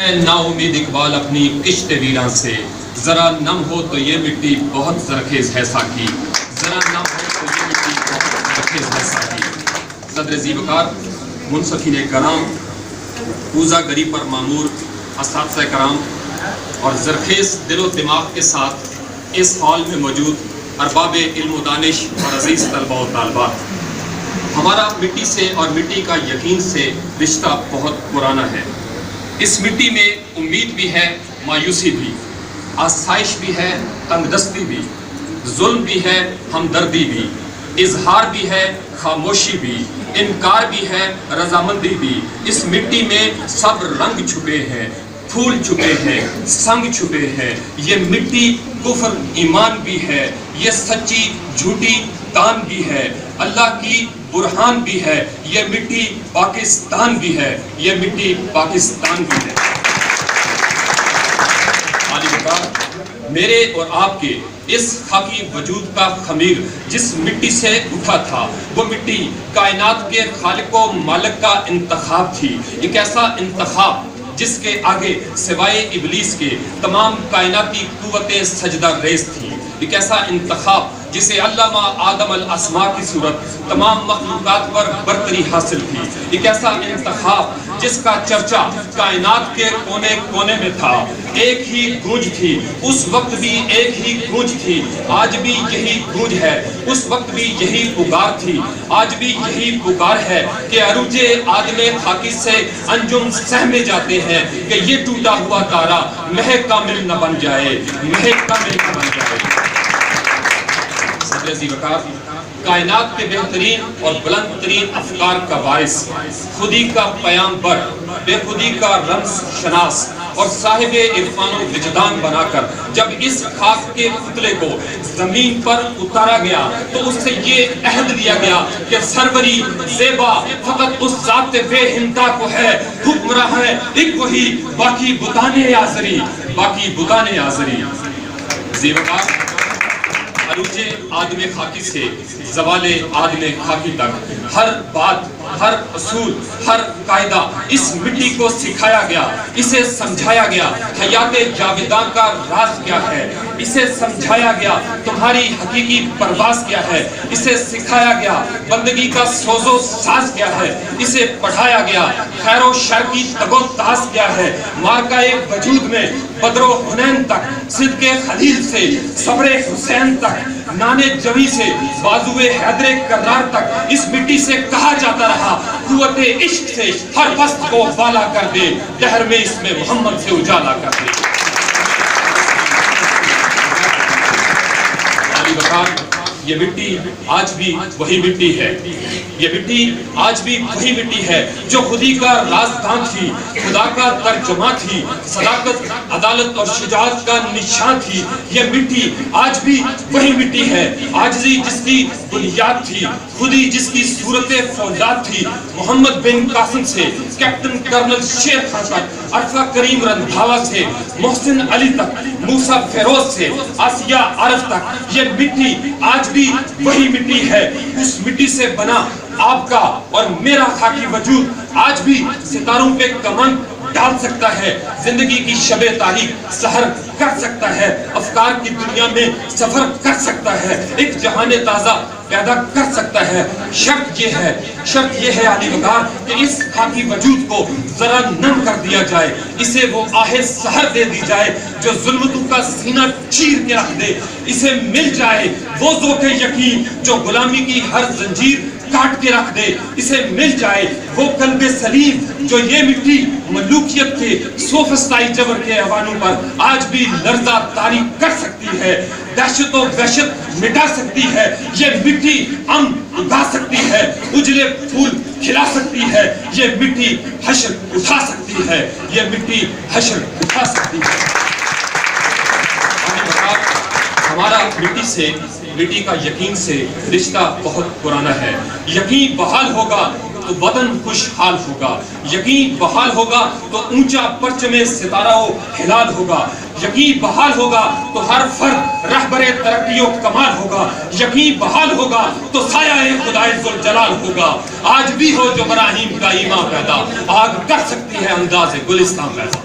نا امید اقبال اپنی کشت ویراں سے، ذرا نم ہو تو یہ مٹی بہت زرخیز ہے ساکی، ذرا نم ہو تو یہ مٹی بہت زرخیز ہے ساکی۔ صدر زیبکار، منصفین کرام، پوزا گری پر معمور اساتذہ کرام اور زرخیز دل و دماغ کے ساتھ اس ہال میں موجود ارباب علم و دانش اور عزیز طلباء و طالبات، ہمارا مٹی سے اور مٹی کا یقین سے رشتہ بہت پرانا ہے۔ اس مٹی میں امید بھی ہے، مایوسی بھی، آسائش بھی ہے، تنگ دستی بھی، ظلم بھی ہے، ہمدردی بھی، اظہار بھی ہے، خاموشی بھی، انکار بھی ہے، رضامندی بھی۔ اس مٹی میں سب رنگ چھپے ہیں، پھول چھپے ہیں، سنگ چھپے ہیں۔ یہ مٹی کفر ایمان بھی ہے، یہ سچی جھوٹی تان بھی ہے، اللہ کی برہان بھی ہے۔ یہ مٹی پاکستان بھی ہے، یہ مٹی پاکستان بھی ہے۔ میرے اور آپ کے اس خاکی وجود کا خمیر جس مٹی سے اٹھا تھا، وہ مٹی کائنات کے خالق و مالک کا انتخاب تھی۔ ایک ایسا انتخاب جس کے آگے سوائے ابلیس کے تمام کائناتی قوتیں سجدہ ریز تھیں۔ ایک ایسا انتخاب جسے علامہ آدم الاسماء کی صورت تمام مخلوقات پر برتری حاصل تھی۔ ایک ایسا انتخاب جس کا چرچا کائنات کے کونے کونے میں تھا۔ ایک ہی گونج تھی، اس وقت بھی ایک ہی گونج تھی، آج بھی یہی گونج ہے، اس وقت بھی یہی پکار تھی، آج بھی یہی پکار ہے کہ عروج آدم خاکی سے انجم سہمے جاتے ہیں کہ یہ ٹوٹا ہوا تارا مہک کامل نہ بن جائے، مہک کامل نہ بن جائے۔ صدر زیبکار، کائنات کے بہترین اور بلند ترین افکار کا وارث، خودی کا پیامبر، بے خودی کا رمز شناس اور صاحب عرفان و وجدان بنا کر جب اس خاک کے پتلے کو زمین پر اتارا گیا تو اس سے یہ عہد لیا گیا کہ سروری زیبا فقط اس ذات بے ہنتا کو ہے، حکمراں ہے ایک وہی، باقی بتانے آزری، باقی بتانے آزری۔ زیبکار، عروج آدم خاکی سے زوال آدم خاکی تک ہر بات، ہر اصول، ہر قاعدہ اس مٹی کو سکھایا گیا، اسے سمجھایا گیا حیات جاویداں کا راز کیا ہے، اسے سمجھایا گیا تمہاری حقیقی پرواز کیا ہے، اسے سکھایا گیا بندگی کا سوز و ساز کیا ہے، اسے پڑھایا گیا خیر و شر کی تگ و تاز کیا ہے۔ مارکہ وجود میں بدر و حنین تک، صدق خلیل سے صبر حسین تک، نانے جوی سے بازو حیدر کرار تک اس مٹی سے کہا جاتا رہا قوت عشق سے ہر پست کو بالا کر دے، دہر میں اس میں محمد سے اجالا کر دے۔ علی وقار، یہ مٹی آج بھی وہی مٹی ہے، یہ مٹی آج بھی وہی مٹی ہے جو خودی کا رازداں تھی، خدا کا ترجمہ تھی، صداقت، عدالت اور شجاعت کا نشان تھی۔ یہ مٹی آج بھی وہی مٹی ہے، عاجزی جس کی بنیاد تھی، خودی جس کی صورت فولاد تھی۔ محمد بن قاسم سے کیپٹن کرنل شیر خان تک، عرفہ کریم رندھاوا سے محسن علی تک، موسیٰ فیروز سے آسیہ عرف تک، یہ مٹی آج بھی وہی مٹی ہے۔ اس مٹی سے بنا آپ کا اور میرا خاکی وجود آج بھی ستاروں پہ کمان ڈال سکتا ہے، زندگی کی شب تاریخ سحر کر سکتا ہے، افکار کی دنیا میں سفر کر سکتا ہے، ایک جہان تازہ پیدا کر سکتا ہے۔ شرط یہ ہے علی وقار کہ اس خاکی وجود کو ذرا نم کر دیا جائے، اسے وہ آہ سحر دے دی جائے جو ظلمتوں کا سینہ چیر کے رکھ دے، اسے مل جائے وہ ذوق یقین جو غلامی کی ہر زنجیر کاٹ کے رکھ دے، اسے مل جائے وہ قلب سلیم جو یہ مٹی ملوکیت کے سوفسطائی جبر کے ایوانوں پر آج بھی لرزہ طاری کر سکتی ہے، دہشت و وحشت مٹا سکتی ہے۔ یہ مٹی امن اگا سکتی ہے، اجلے پھول کھلا سکتی ہے، یہ مٹی حشر اٹھا سکتی ہے، یہ مٹی حشر اٹھا سکتی ہے۔ ہمارا مٹی سے، مٹی کا یقین سے رشتہ بہت پرانا ہے۔ یقین بحال ہوگا تو وطن خوشحال ہوگا، یقین بحال ہوگا تو اونچا پرچم ستارہ و ہلال ہوگا، یقین بحال ہوگا تو ہر فرد رہبر ترقی و کمال ہوگا، یقین بحال ہوگا تو سایہ خدائے ذوالجلال ہوگا۔ آج بھی ہو جو براہیم کا ایمان پیدا، آگ کر سکتی ہے انداز گلستان پیدا۔